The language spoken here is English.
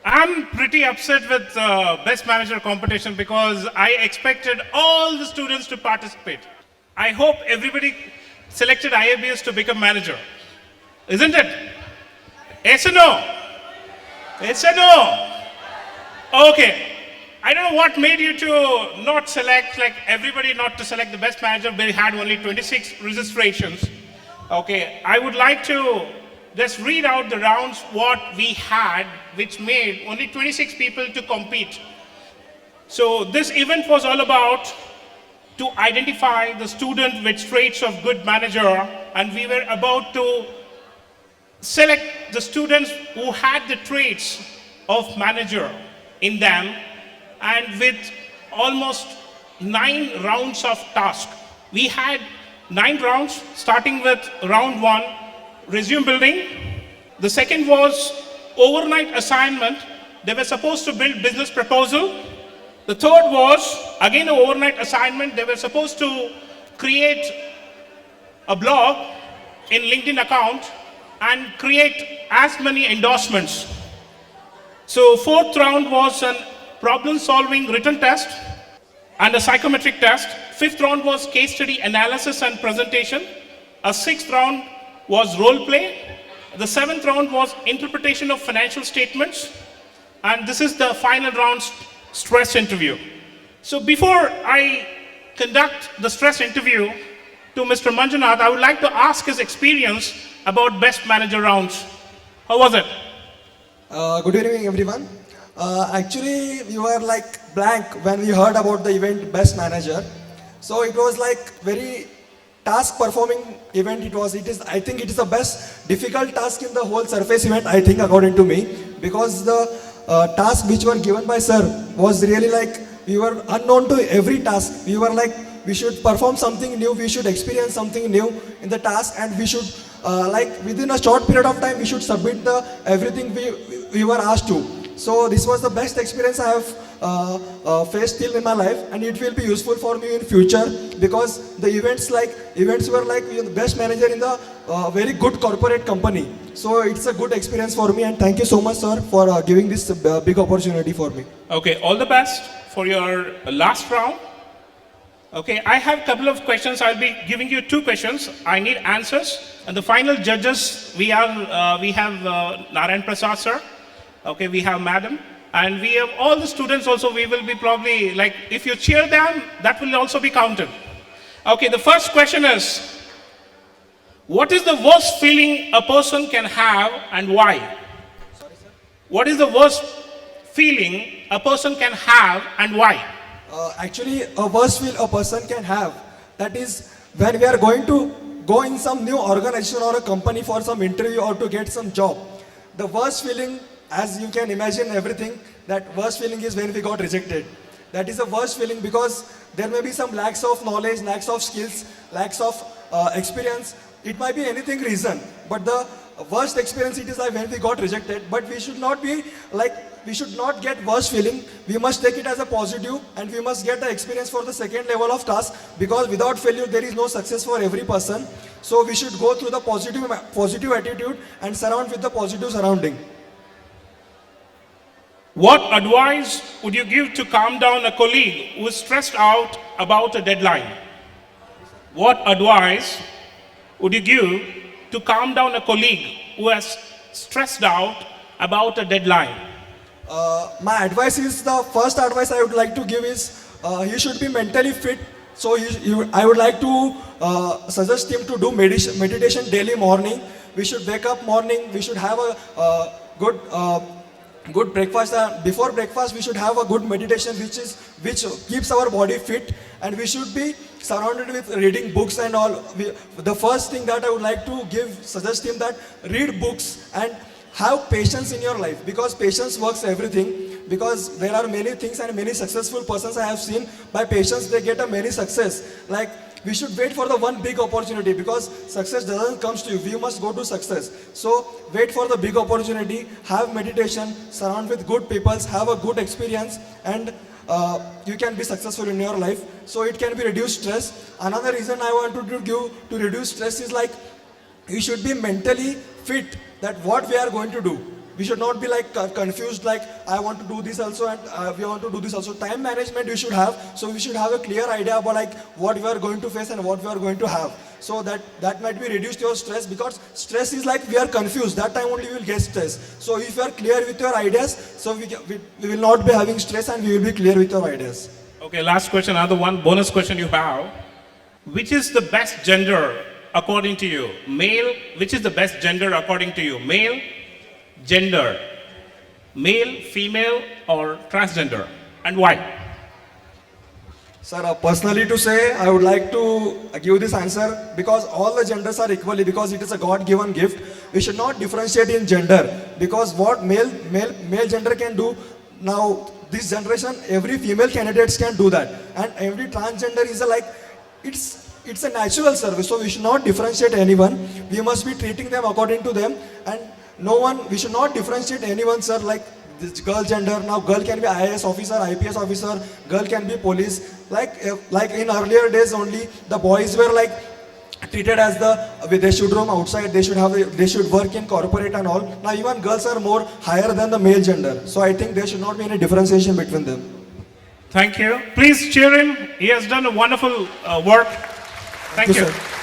I'm pretty upset with Best Manager competition because I expected all the students to participate. I hope everybody selected IABS to become manager. Isn't it? Yes or no? Yes or no? Okay. I don't know what made you to not select, like everybody not to select the best manager. We had only 26 registrations. Okay. I would like to just read out the rounds what we had, which made only 26 people to compete. So this event was all about to identify the student with traits of good manager, and we were about to select the students who had the traits of manager in them, and with almost 9 rounds of task. We had 9 rounds, starting with round 1, resume building. The second was overnight assignment. They were supposed to build business proposal. The third was again an overnight assignment. They were supposed to create a blog in LinkedIn account and create as many endorsements. So fourth round was a problem solving written test and a psychometric test. Fifth round was case study analysis and presentation. A sixth round was role play. The seventh round was interpretation of financial statements. And this is the final round, stress interview. So before I conduct the stress interview to Mr. Manjunath, I would like to ask his experience about best manager rounds. How was it? Good evening, everyone. Actually, we were like blank when we heard about the event Best Manager. So it was like very task performing event. It is. I think it is the best difficult task in the whole surface event. I think, according to me, because the task which were given by sir was really like we were unknown to every task. We were like we should perform something new. We should experience something new in the task, and we should like within a short period of time we should submit the everything we were asked to. So this was the best experience I have faced till in my life, and it will be useful for me in future because the events were like the best manager in the very good corporate company. So it's a good experience for me, and thank you so much, sir, for giving this big opportunity for me. Okay, all the best for your last round. Okay, I have a couple of questions. I'll be giving you 2 questions. I need answers. And the final judges, we have Narayan Prasad, sir. Okay, we have madam. And we have all the students also. We will be probably, like, if you cheer them, that will also be counted. Okay, the first question is, what is the worst feeling a person can have and why? What is the worst feeling a person can have and why? Actually, a worst feel a person can have, that is when we are going to go in some new organization or a company for some interview or to get some job. The worst feeling, as you can imagine everything, that worst feeling is when we got rejected. That is the worst feeling because there may be some lacks of knowledge, lacks of skills, lacks of experience. It might be anything reason, but the worst experience it is like when we got rejected. But we should not be like, we should not get worst feeling. We must take it as a positive, and we must get the experience for the second level of task, because without failure there is no success for every person. So we should go through the positive attitude and surround with the positive surrounding. What advice would you give to calm down a colleague who is stressed out about a deadline? What advice would you give to calm down a colleague who has stressed out about a deadline? My advice is, the first advice I would like to give is he should be mentally fit. So I would like to suggest him to do meditation daily morning. We should wake up morning. We should have a good breakfast. Before breakfast, we should have a good meditation, which keeps our body fit, and we should be surrounded with reading books and all. The first thing that I would like to suggest him, that read books and have patience in your life, because patience works everything. Because there are many things and many successful persons I have seen, by patience they get a many success. Like, we should wait for the one big opportunity, because success doesn't come to you. We must go to success. So wait for the big opportunity, have meditation, surround with good people, have a good experience, and you can be successful in your life. So it can be reduced stress. Another reason I want to give to reduce stress is like, you should be mentally fit that what we are going to do. we should not be like confused, like I want to do this also and we want to do this also. Time management we should have, so we should have a clear idea about like what we are going to face and what we are going to have. So that might be reduced your stress, because stress is like we are confused. That time only we will get stress. So if you are clear with your ideas, so we will not be having stress and we will be clear with your ideas. Okay, last question, another one bonus question you have. Which is the best gender according to you? Male, which is the best gender according to you? Male, gender, male, female, or transgender? And why? Sir, personally to say, I would like to give this answer because all the genders are equally, because it is a God-given gift. We should not differentiate in gender, because what male gender can do now, this generation, every female candidates can do that, and every transgender is a like, it's a natural service. So we should not differentiate anyone. We must be treating them according to them, and we should not differentiate anyone, sir. Like this girl gender, now girl can be IAS officer, IPS officer, girl can be police. Like in earlier days only, the boys were like treated as they should roam outside, they should work in corporate and all. Now even girls are more higher than the male gender. So I think there should not be any differentiation between them. Thank you. Please cheer him. He has done a wonderful work. Thank you. Sir.